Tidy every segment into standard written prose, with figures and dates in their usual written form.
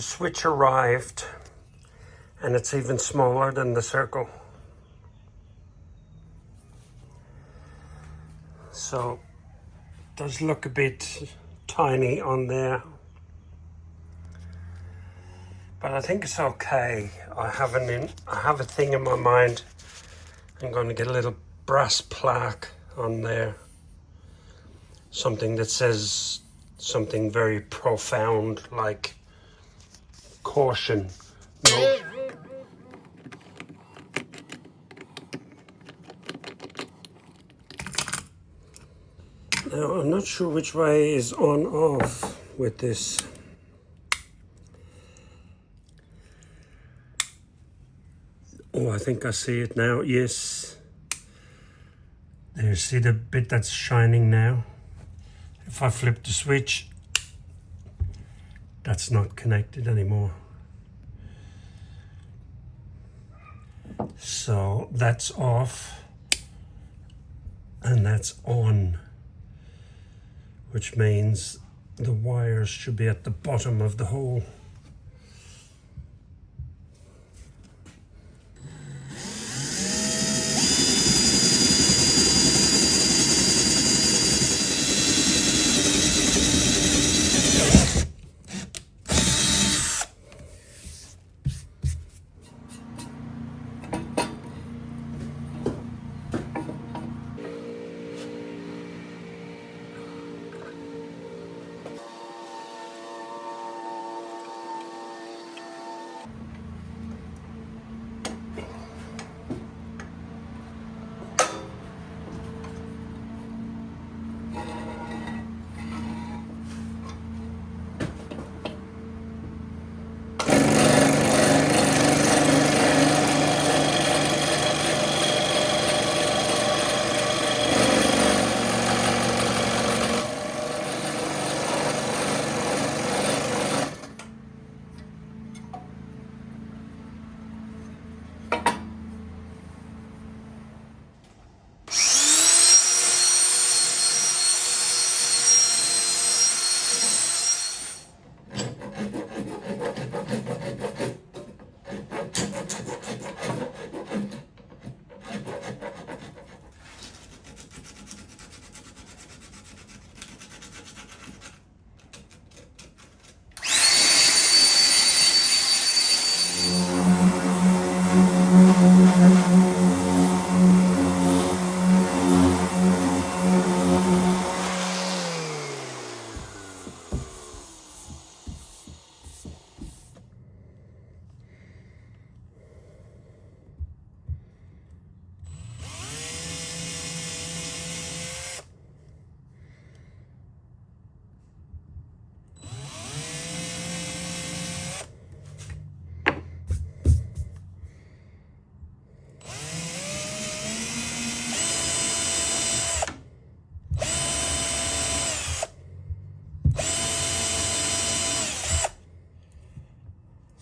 switch arrived, and it's even smaller than the circle. So it does look a bit tiny on there, but I think it's okay. I have a thing in my mind. I'm going to get a little brass plaque on there, something that says something very profound like caution. No. Now I'm not sure which way is on off with this. Oh, I think I see it now. Yes. There, see the bit that's shining now? If I flip the switch, that's not connected anymore. So that's off and that's on, which means the wires should be at the bottom of the hole.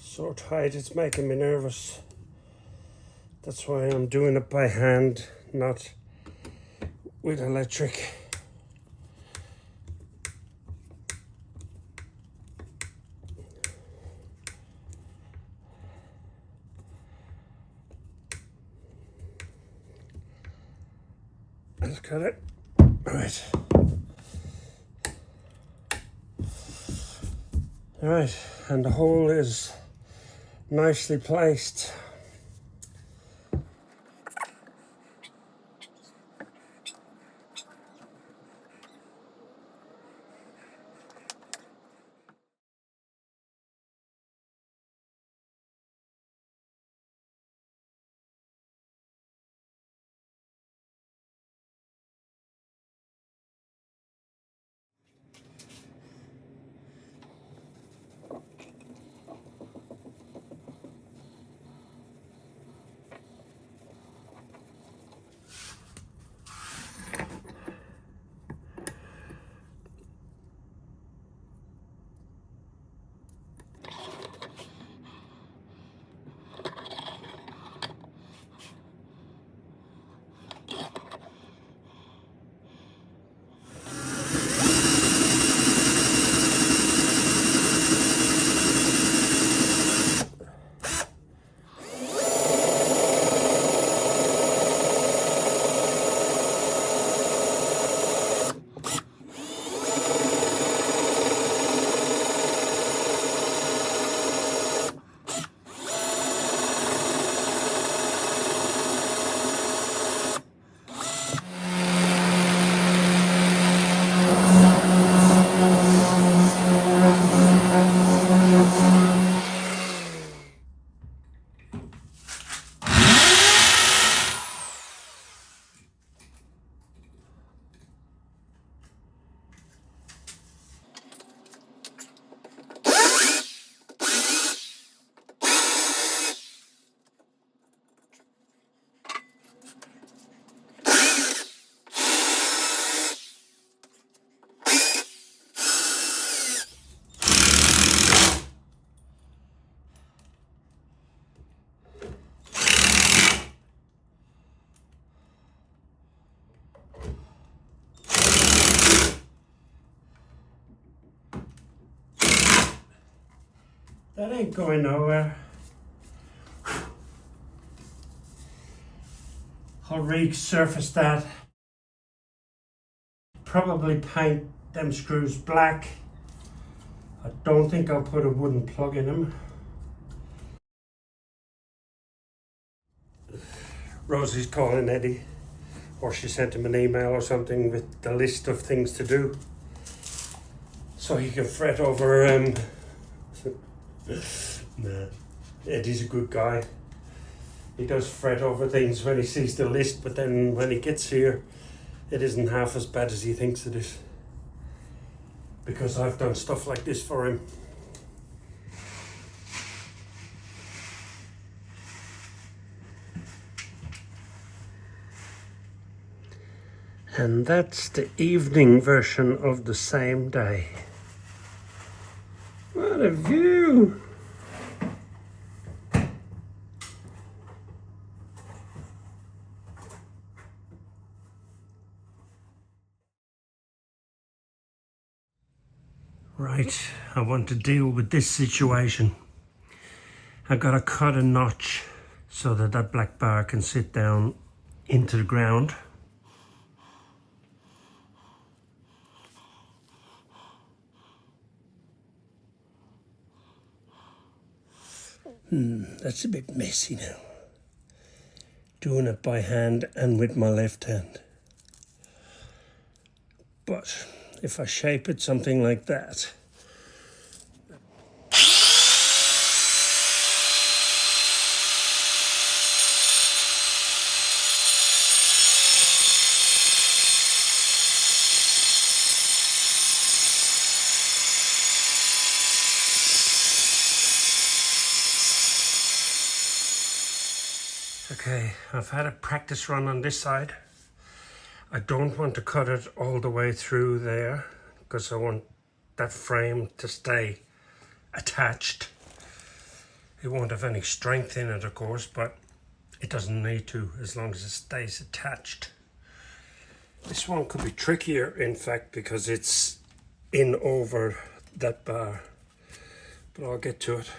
So tight, it's making me nervous. That's why I'm doing it by hand, not with electric. Let's cut it. Right. Alright, and the hole is nicely placed. That ain't going nowhere. I'll resurface that. Probably paint them screws black. I don't think I'll put a wooden plug in them. Rosie's calling Eddie, or she sent him an email or something with the list of things to do, so he can fret over. Nah, Eddie's a good guy. He does fret over things when he sees the list, but then when he gets here, it isn't half as bad as he thinks it is. Because I've done stuff like this for him. And that's the evening version of the same day. What a view! Right, I want to deal with this situation. I gotta cut a notch so that that black bar can sit down into the ground. That's a bit messy now. Doing it by hand and with my left hand. But if I shape it something like that, okay, I've had a practice run on this side. I don't want to cut it all the way through there because I want that frame to stay attached. It won't have any strength in it, of course, but it doesn't need to as long as it stays attached. This one could be trickier, in fact, because it's in over that bar, but I'll get to it.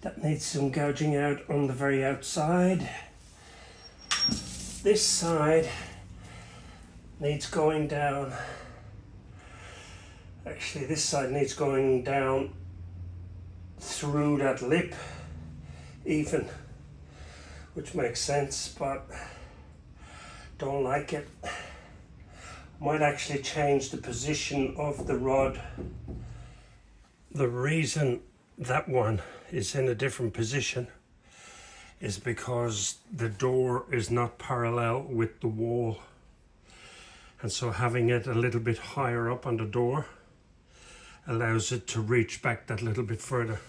That needs some gouging out on the very outside. This side needs going down. Actually, this side needs going down through that lip even, which makes sense, but don't like it. Might actually change the position of the rod. The reason that one is in a different position is because the door is not parallel with the wall, and so having it a little bit higher up on the door allows it to reach back that little bit further.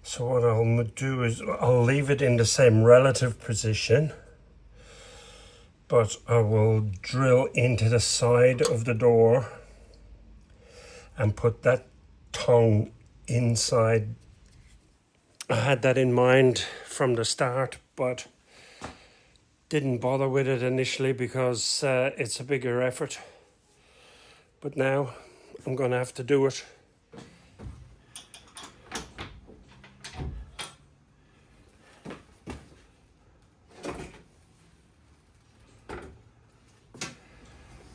So what I'll do is I'll leave it in the same relative position, but I will drill into the side of the door and put that tongue inside. I had that in mind from the start, but Didn't bother with it initially because it's a bigger effort, but now I'm going to have to do it.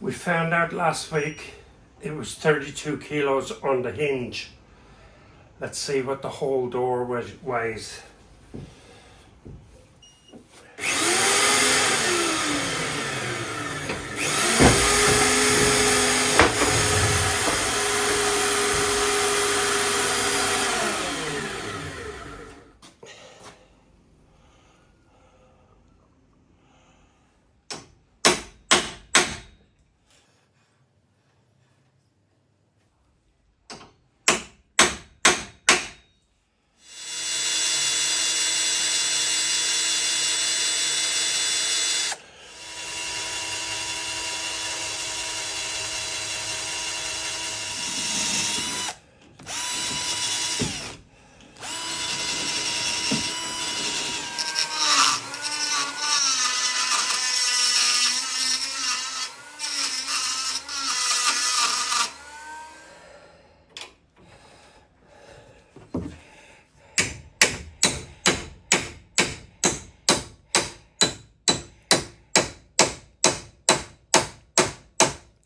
We found out last week it was 32 kilos on the hinge. Let's see what the whole door weighs.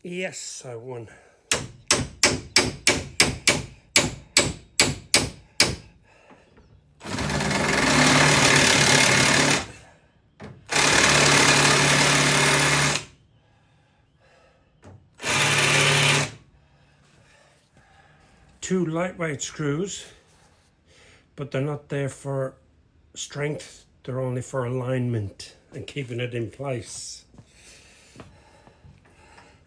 Yes, I won. Two lightweight screws, but they're not there for strength, they're only for alignment and keeping it in place.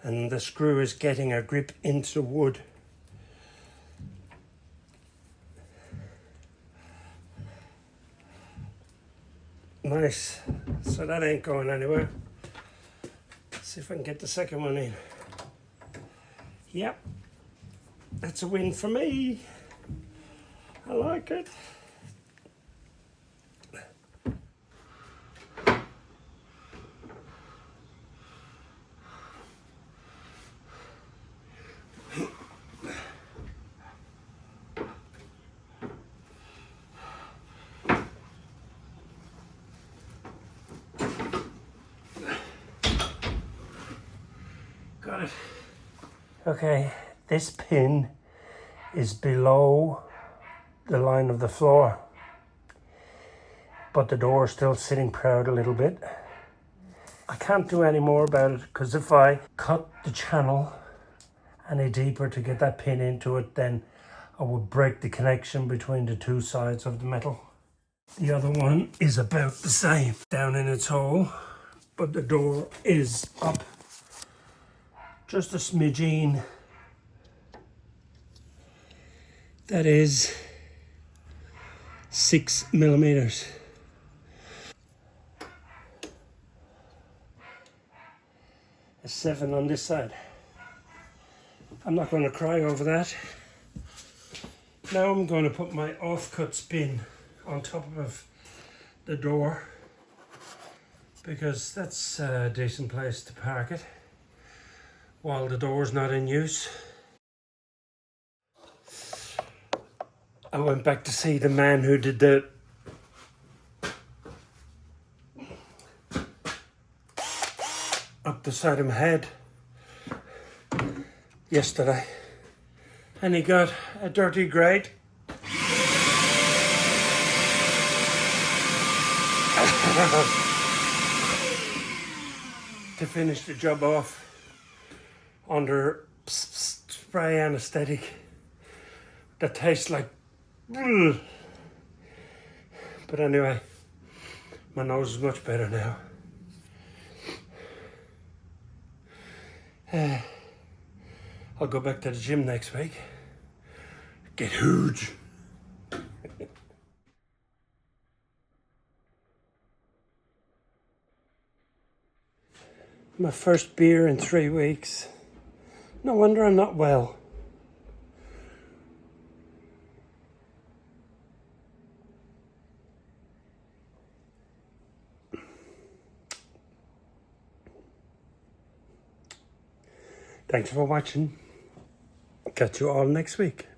And the screw is getting a grip into the wood. Nice, so that ain't going anywhere. Let's see if I can get the second one in. Yep, that's a win for me. I like it. Got it. Okay, this pin is below the line of the floor, but the door is still sitting proud a little bit. I can't do any more about it because if I cut the channel any deeper to get that pin into it, then I would break the connection between the two sides of the metal. The other one is about the same, down in its hole, but the door is up just a smidgeen. That is 6 millimeters. A 7 on this side. I'm not going to cry over that. Now I'm going to put my offcut spin on top of the door because that's a decent place to park it while the door's not in use. I went back to see the man who did the up the side of my head yesterday, and he got a dirty grate. To finish the job off under spray anesthetic that tastes like. But anyway, my nose is much better now. I'll go back to the gym next week. Get huge. My first beer in 3 weeks. No wonder I'm not well. Thanks for watching. Catch you all next week.